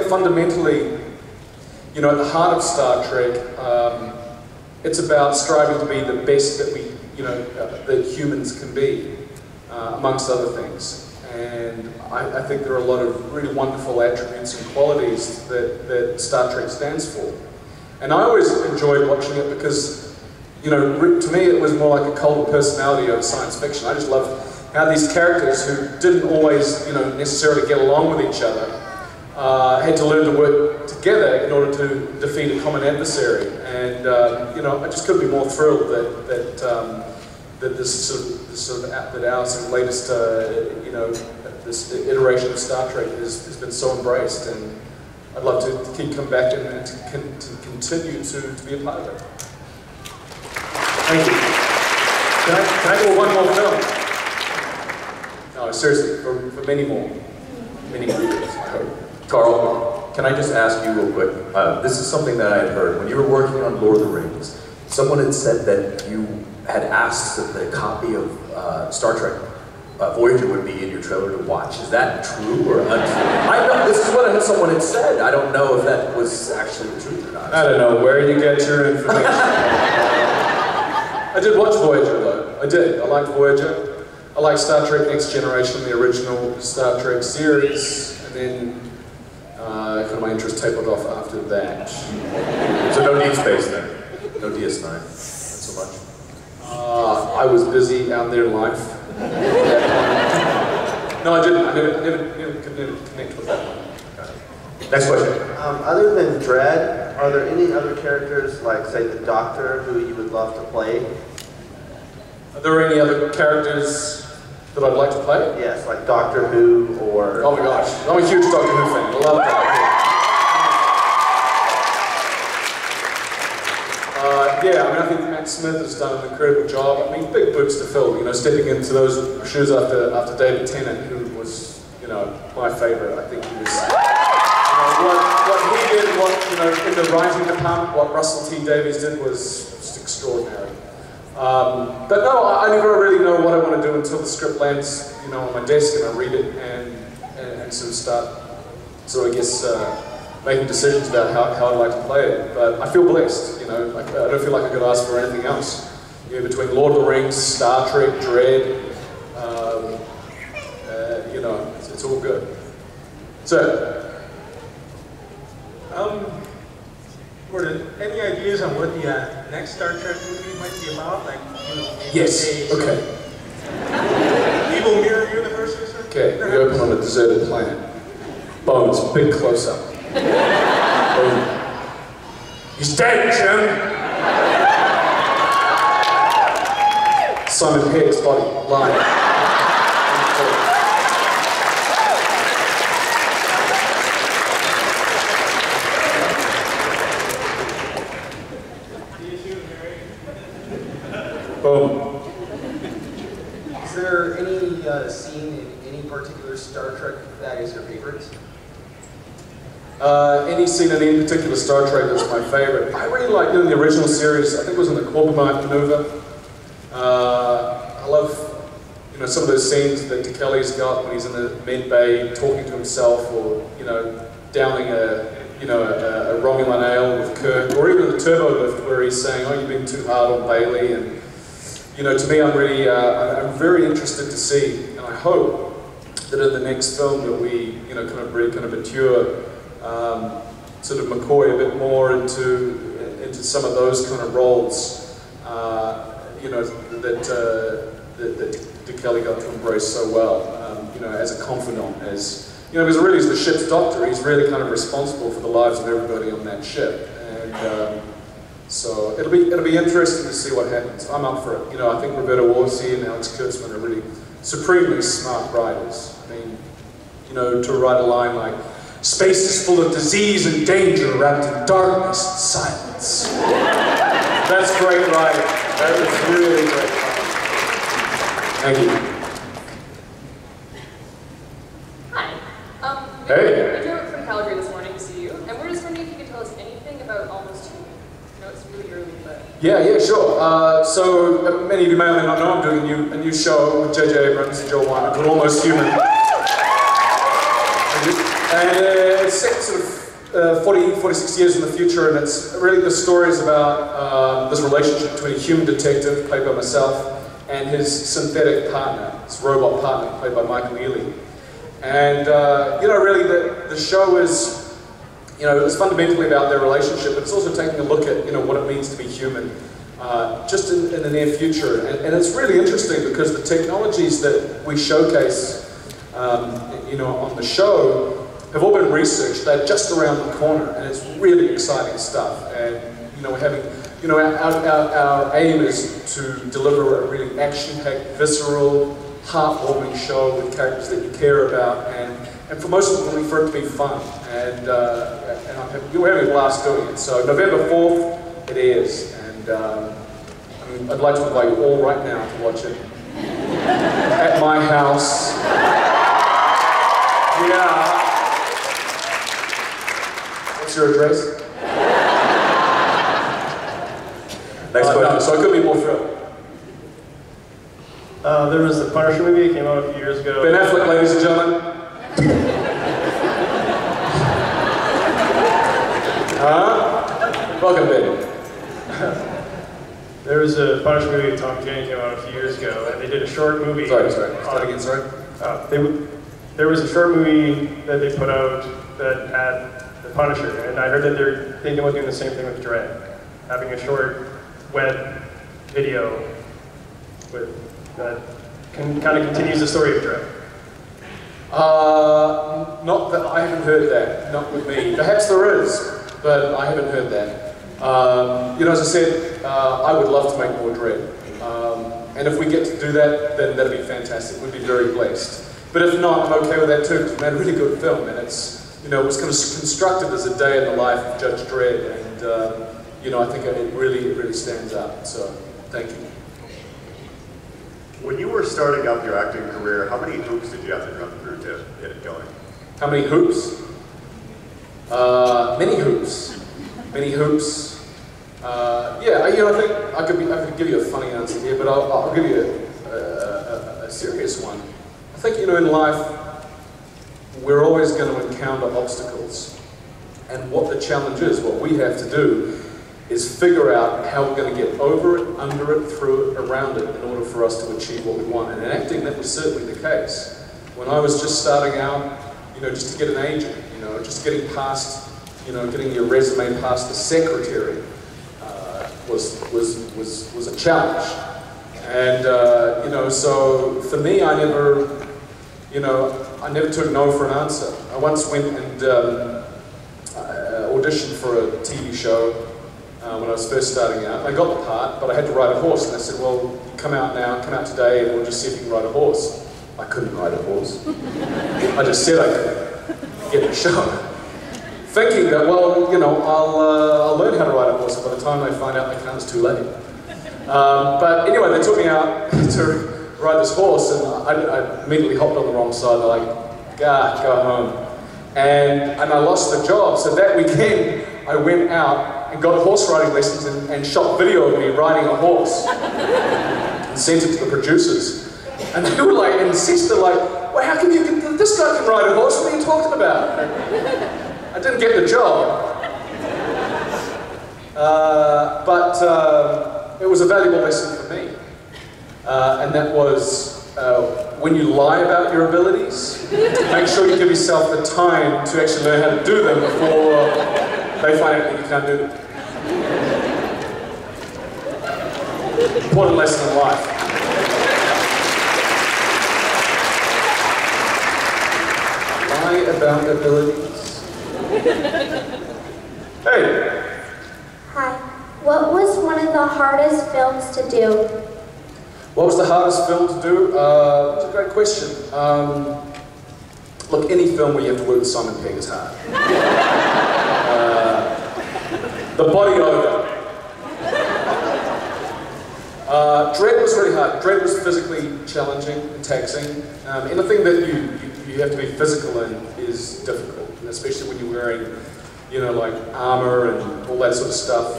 fundamentally, you know, at the heart of Star Trek, it's about striving to be the best that we, you know, that humans can be, amongst other things. And I think there are a lot of really wonderful attributes and qualities that Star Trek stands for. And I always enjoyed watching it because, you know, to me it was more like a cult of personality over science fiction. I just loved how these characters who didn't always, you know, necessarily get along with each other had to learn to work together in order to defeat a common adversary. And you know, I just couldn't be more thrilled that our sort of latest, you know, this iteration of Star Trek has been so embraced, and I'd love to keep coming back and to continue to be a part of it. Thank you. Can I do one more film? No, seriously, for many more years, I hope. Karl, can I just ask you real quick? This is something that I had heard. When you were working on Lord of the Rings, someone had said that you had asked that the copy of Star Trek Voyager would be in your trailer to watch. Is that true or untrue? I know, this is what someone had said. I don't know if that was actually the truth or not. I don't know where you get your information. I did watch Voyager though. I did. I liked Voyager. I liked Star Trek Next Generation, the original Star Trek series, and then kind of my interest tapered off after that. So no Deep Space then? No DS9? Not so much? I was busy out there in life. No, I didn't. I never could connect with that one. Next question. Other than Dredd, are there any other characters, like, say, the Doctor, who you would love to play? Are there any other characters that I'd like to play? Yes, like Doctor Who or... Oh my gosh, I'm a huge Doctor Who fan. I love Doctor Who. Yeah, I mean, I think Matt Smith has done an incredible job. I mean, big boots to fill, you know, stepping into those shoes after David Tennant, who was, you know, my favorite. I think he was, you know, what he did, you know, in the writing department, what Russell T Davies did was just extraordinary. But no, I never really know what I want to do until the script lands, you know, on my desk and I read it and sort of start, so I guess, making decisions about how I'd like to play it. But I feel blessed, you know, like, I don't feel like I could ask for anything else. You know, between Lord of the Rings, Star Trek, Dredd, you know, it's all good. So, Gordon, any ideas on what the next Star Trek movie might be about? Like, you know, yes, okay. Evil Mirror Universe or something? Okay, we open on a deserted planet. Bones, big close-up. Boom. He's dead, Jim! Simon Pegg's body, lying. Boom. Is there any scene in any particular Star Trek that is your favorite? Any scene in any particular Star Trek that's my favorite. I really like doing the original series. I think it was in the Corbomite maneuver. I love, you know, some of those scenes that Kelly's got when he's in the med bay talking to himself, or, you know, downing a Romulan ale with Kirk, or even the turbo lift where he's saying, "Oh, you've been too hard on Bailey." And you know, to me, I'm really, I'm very interested to see, and I hope that in the next film that we, you know, kind of mature sort of McCoy a bit more into some of those kind of roles, you know, that Kelly got to embrace so well, you know, as a confidant, as, you know, because really as the ship's doctor, he's really kind of responsible for the lives of everybody on that ship, and so it'll be interesting to see what happens. I'm up for it. You know, I think Roberta Wolsey and Alex Kurtzman are really supremely smart writers. I mean, you know, to write a line like, "Space is full of disease and danger wrapped in darkness and silence." That's great writing. That is really great writing. Thank you. Hi. Hey. We drove from Calgary this morning to see you, and we're just wondering if you could tell us anything about Almost Human. I know it's really early, but... Yeah, sure. So many of you may or may not know I'm doing a new show with J.J. Abrams and Joel Wine called Almost Human. And it's set sort of 46 years in the future, and it's really the stories about this relationship between a human detective, played by myself, and his synthetic partner, his robot partner, played by Michael Ealy. And, you know, really the show is, you know, it's fundamentally about their relationship, but it's also taking a look at, you know, what it means to be human, just in the near future. And it's really interesting because the technologies that we showcase, you know, on the show have all been researched. They're just around the corner, and it's really exciting stuff. And, you know, we're having, you know, our aim is to deliver a really action-packed, visceral, heartwarming show with characters that you care about, and for most of them, for it to be fun. And we're having a blast doing it. So November 4th, it airs, and I mean, I'd like to invite you all right now to watch it at my house. Yeah. What's your address? Next question. No, so I could be more thrilled. There was the Punisher movie, it came out a few years ago. Ben Affleck, ladies and gentlemen. Welcome, Ben. There was a Punisher movie with Tom Jane came out a few years ago, and they did a short movie. Sorry. Start again, sorry. There was a short movie that they put out that had the Punisher, and I heard that they're thinking about doing the same thing with Dread, having a short web video with that kind of continues the story of Dread. Not that I haven't heard that, not with me. Perhaps there is, but I haven't heard that. You know, as I said, I would love to make more Dread. And if we get to do that, then that'd be fantastic. We'd be very blessed. But if not, I'm okay with that too, because we made a really good film, and it's, you know, it was kind of constructed as a day in the life of Judge Dredd, and you know, I think it really stands out. So, thank you. When you were starting up your acting career, how many hoops did you have to jump through to get it going? How many hoops? Many hoops. Many hoops. Yeah, you know, I think I could give you a funny answer here, but I'll give you a serious one. I think, you know, in life, we're always going to encounter obstacles. And what the challenge is, what we have to do, is figure out how we're going to get over it, under it, through it, around it, in order for us to achieve what we want. And in acting, that was certainly the case. When I was just starting out, you know, just to get an agent, you know, just getting past, you know, getting your resume past the secretary was a challenge. And, you know, so for me, I never took no for an answer. I once went and auditioned for a TV show when I was first starting out. I got the part, but I had to ride a horse, and they said, well, come out today, and we'll just see if you can ride a horse. I couldn't ride a horse. I just said I could get the show. Thinking that, well, you know, I'll learn how to ride a horse, and by the time they find out they can't, it's too late. But anyway, they took me out to ride this horse, and I immediately hopped on the wrong side. They're like, go home. And I lost the job. So that weekend, I went out and got horse riding lessons and shot video of me riding a horse and sent it to the producers. And they were like, insisted, like, well, how can you, this guy can ride a horse, what are you talking about? I didn't get the job. But it was a valuable lesson for me. And that was, when you lie about your abilities, make sure you give yourself the time to actually learn how to do them before they find out that you can't do them. Important lesson in life. Lie about abilities. Hey. Hi. What was one of the hardest films to do? What was the hardest film to do? That's a great question. Look, any film where you have to work with Simon Pegg is hard. The body odor. Dread was really hard. Dread was physically challenging and taxing. Anything that you have to be physical in is difficult, and especially when you're wearing, you know, like armor and all that sort of stuff.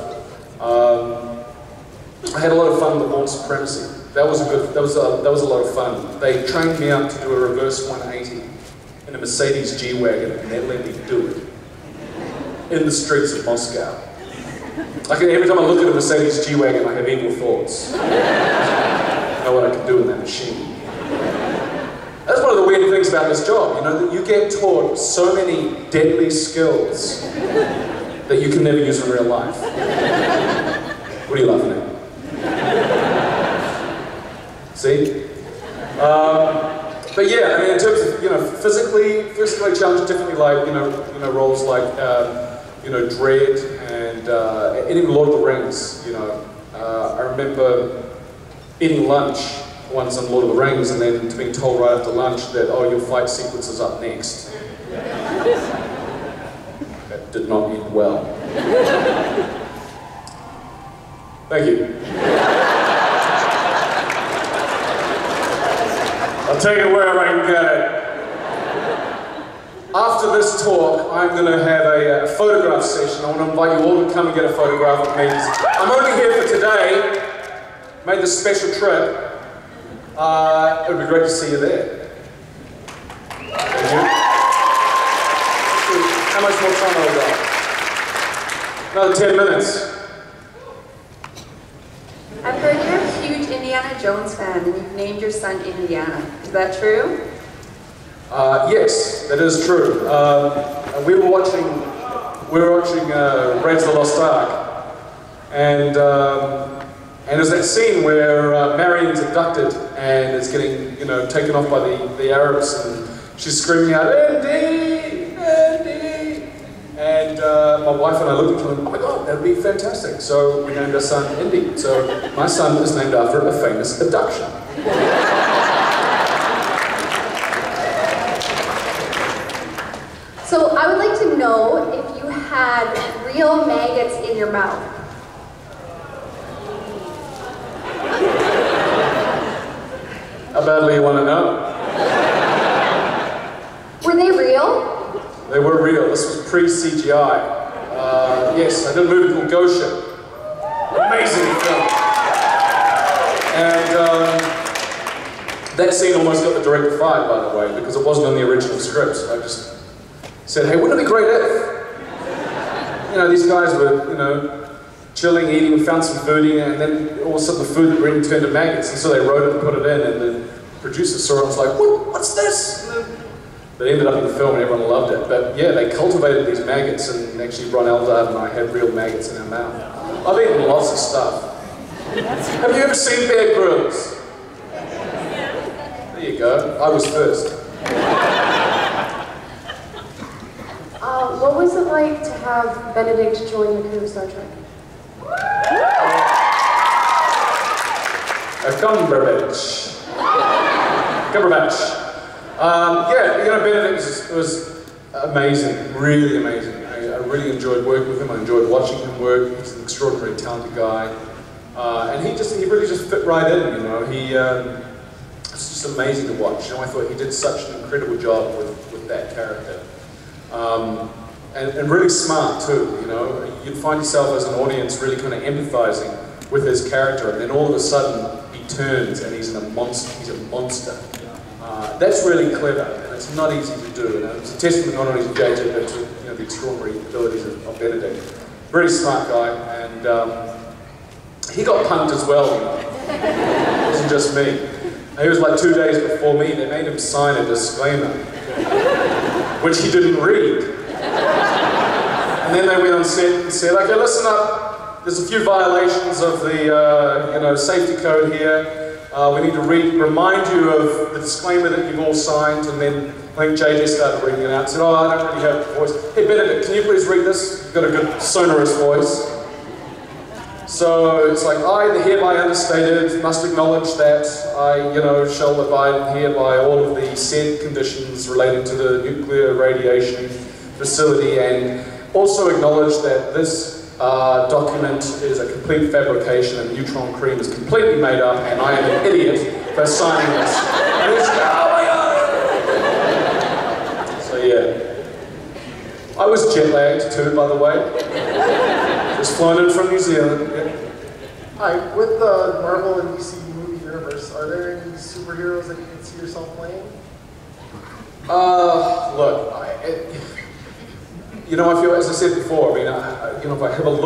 I had a lot of fun with Born Supremacy. That was a lot of fun. They trained me up to do a reverse 180 in in a Mercedes G-Wagon and they let me do it in the streets of Moscow. Like every time I look at a Mercedes G-Wagon, I have evil thoughts. I know what I can do in that machine. That's one of the weird things about this job, you know, that you get taught so many deadly skills that you can never use in real life. What are you laughing at? See? But yeah, I mean, in terms of, you know, physically challenging, differently like, you know, roles like, you know, Dread and even Lord of the Rings, you know. I remember eating lunch once on Lord of the Rings and then being told right after lunch that, oh, your fight sequence is up next. That did not end well. Thank you. I'll take it wherever I can get it. After this talk, I'm going to have a photograph session. I want to invite you all to come and get a photograph with me. I'm only here for today. Made this special trip. It would be great to see you there. Thank you. How much more time have I got? Another 10 minutes. I've heard you're a huge Indiana Jones fan and you've named your son Indiana. Is that true? Yes, that is true. We were watching Raiders of the Lost Ark, and there's that scene where Marion's abducted and is getting, you know, taken off by the Arabs, and she's screaming out, "Indy! Indy!" And my wife and I looked at each other, oh my God, that would be fantastic. So we named our son Indy. So my son is named after a famous abduction. So I would like to know if you had real maggots in your mouth. How badly you want to know? Were they real? They were real. This was pre-CGI. Yes, I did a movie called Goshen. Amazing film. And that scene almost got the director fired, by the way, because it wasn't on the original script. I just said, hey, wouldn't it be great if, you know, these guys were, you know, chilling, eating, found some food in, and then all of a sudden the food that we're eating turned to maggots, and so they wrote it and put it in, and the producer saw it and was like, what's this? But it ended up in the film and everyone loved it. But yeah, they cultivated these maggots, and actually Ron Eldard and I had real maggots in our mouth. I've eaten lots of stuff. Have you ever seen Bear Grylls? There you go. I was first. What was it like to have Benedict join the crew of Star Trek? Cumberbatch. Yeah, you know, Benedict was amazing, really amazing. I really enjoyed working with him. I enjoyed watching him work. He's an extraordinarily talented guy, and he really just fit right in. You know, it's just amazing to watch. You know, I thought he did such an incredible job with that character. And really smart too, you know. You'd find yourself as an audience really kind of empathizing with his character, and then all of a sudden he turns and he's a monster. That's really clever, and it's not easy to do. And it's a testament not only to JJ, but to, you know, the extraordinary abilities of Benedict. Very smart guy, and he got punked as well, you know. It wasn't just me. He was like 2 days before me. They made him sign a disclaimer, which he didn't read. And then they went on set and said, okay, listen up, there's a few violations of the you know, safety code here. We need to remind you of the disclaimer that you've all signed. And then I think JJ started reading it out and said, oh, I don't really have a voice. Hey Benedict, can you please read this? You've got a good sonorous voice. So it's like, I, the hereby understated, must acknowledge that I, you know, shall abide hereby all of the said conditions relating to the nuclear radiation facility, and also acknowledge that this document is a complete fabrication and neutron cream is completely made up, and I am an idiot for signing this. And it's like, oh my God! So yeah. I was jet lagged too, by the way. Just flown in from New Zealand. Yeah. Hi, with the Marvel and DC movie universe, are there any superheroes that you can see yourself playing? Look, you know, I feel, as I said before, I mean, you know, if I have a look